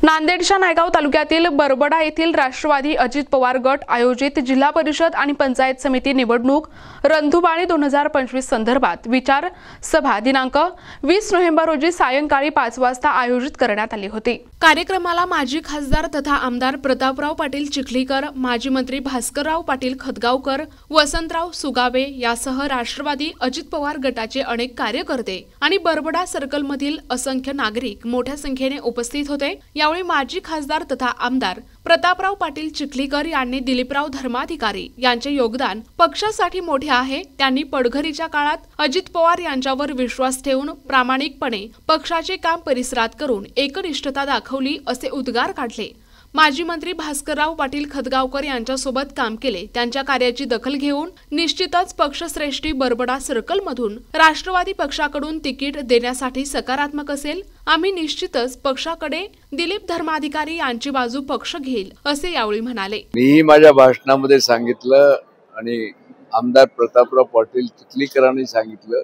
नांदेडच्या नायगाव तालुक्यातील बरबडा येथील राष्ट्रवादी अजित पवार गट आयोजित जिल्हा परिषद आणि पंचायत समिती निवडणूक रंधुबाळी 2025 संदर्भात विचार सभा दिनांक 20 नोव्हेंबर रोजी सायंकाळी 5 वाजता आयोजित करण्यात आली होती। कार्यक्रमाला माजी खासदार तथा आमदार प्रतापराव पाटील चिखलीकर, माजी मंत्री भास्करराव पाटील खतगावकर, वसंतराव सुगावे यासह राष्ट्रवादी अजित पवार गटाचे अनेक कार्यकर्ते आणि बरबडा सर्कलमधील असंख्य नागरिक मोठ्या संख्येने उपस्थित होते। यावेळी माजी खासदार तथा आमदार प्रतापराव पाटील चिखलीकर यांनी दिलीपराव धर्माधिकारी यांचे योगदान पक्षासाठी मोठे आहे। त्यांनी पडघरीच्या काळात अजित पवार यांच्यावर विश्वास ठेवून प्रामाणिकपणे पक्षाचे काम परिसरात करून एकनिष्ठता दाखवली असे उद्गार काढले। माजी मंत्री भास्करराव पाटील खतगावकर यांच्यासोबत काम केले। त्यांच्या कार्याची दखल घेऊन निश्चितच पक्षश्रेष्ठी बरबडा सर्कलमधून राष्ट्रवादी पक्षाकडून तिकीट देण्यासाठी सकारात्मक असेल। आम्ही निश्चितच पक्षाकडे दिलीप धर्माधिकारी यांची बाजू पक्ष घेईल असे यावेळी म्हणाले। मी माझ्या भाषणामध्ये सांगितलं आणि आमदार प्रतापराव पाटील चिखलीकरांनी सांगितलं,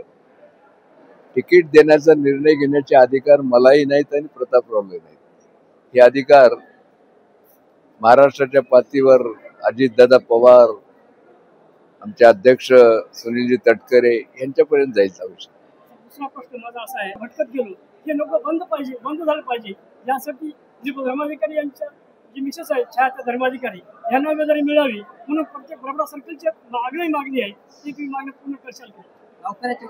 तिकीट देण्याचा निर्णय घेण्याचे अधिकार मलाही नाहीत आणि प्रतापरावलाही नाहीत। हे अधिकार महाराष्ट्राच्या पातळीवर अजितदादा पवार, आमचे अध्यक्ष सुनीलजी तटकरे यांच्यापर्यंत जायचा विषय। दुसरा प्रश्न माझा असा आहे, भटकत गेलो हे नको बंद झालं पाहिजे। यासाठी दिलीप धर्माधिकारी यांच्या जी मिसेस आहेत छाया धर्माधिकारी यांना उमेदवारी मिळावी म्हणून प्रत्येक बरबडा सर्कलची मागणी आहे ती तुम्ही मागणी पूर्ण करशाल का?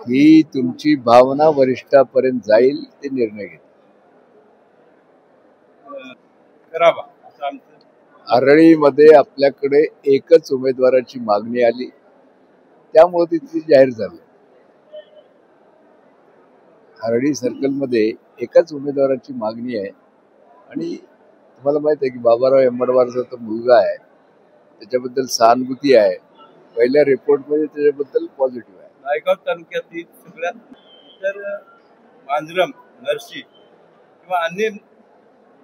ही तुमची भावना वरिष्ठापर्यंत जाईल, ते निर्णय घेतील। आरळीमध्ये आपल्याकडे एकच उमेदवाराची मागणी आली, त्यामुळे तिथे जाहीर झालं। आरळी सर्कलमध्ये एकच उमेदवाराची मागणी आहे आणि तुम्हाला माहित आहे की बाबाराव एंबडवारचा तो मुलगा आहे, त्याच्याबद्दल सहानुभूती आहे। पहिल्या रिपोर्टमध्ये त्याच्याबद्दल पॉझिटिव्ह आहे। नायगाव तालुक्यातील सगळ्यात तर मांजरम, नरसी किंवा अन्य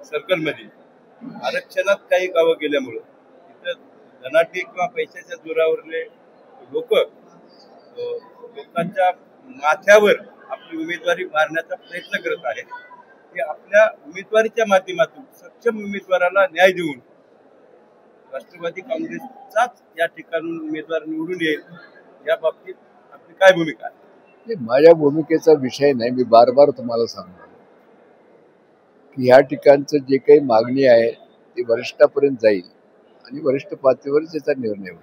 सर्कलमध्ये आरक्षणात काही गावं गेल्यामुळं तिथं धनाढ्य किंवा पैशाच्या जोरावरले लोकांच्या माथ्यावर आपली उमेदवारी मारण्याचा प्रयत्न करत आहेत। की आपल्या उमेदवारीच्या माध्यमातून सक्षम उमेदवाराला न्याय देऊन राष्ट्रवादी काँग्रेसचाच या ठिकाणून उमेदवार निवडून येईल, या बाबतीत आपली काय भूमिका आहे? माझ्या भूमिकेचा विषय नाही, मी बार बार तुम्हाला सांगतो की या ठिकाणचं जे काही मागणी आहे ती वरिष्ठापर्यंत जाईल आणि वरिष्ठ पातळीवर त्याचा निर्णय होईल।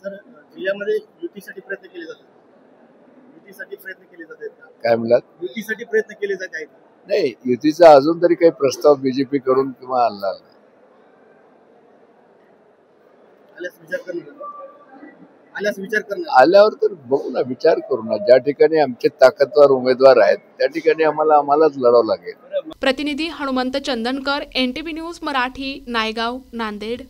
सर, जिल्ह्यामध्ये युतीसाठी प्रयत्न केले जातात, काय म्हणालात? युतीसाठी प्रयत्न केले जात आहेत? नाही, युतीचा अजून तरी काही प्रस्ताव बीजेपी कडून किंवा आणला नाही। आल्यावर तर बघू ना, विचार करू ना। ज्या ठिकाणी आमचे ताकदवार उमेदवार आहेत त्या ठिकाणी आम्हालाच लढावं लागेल। प्रतिनिधी हनुमंत चंदनकर, NTV न्यूज मराठी, नायगाव, नांदेड।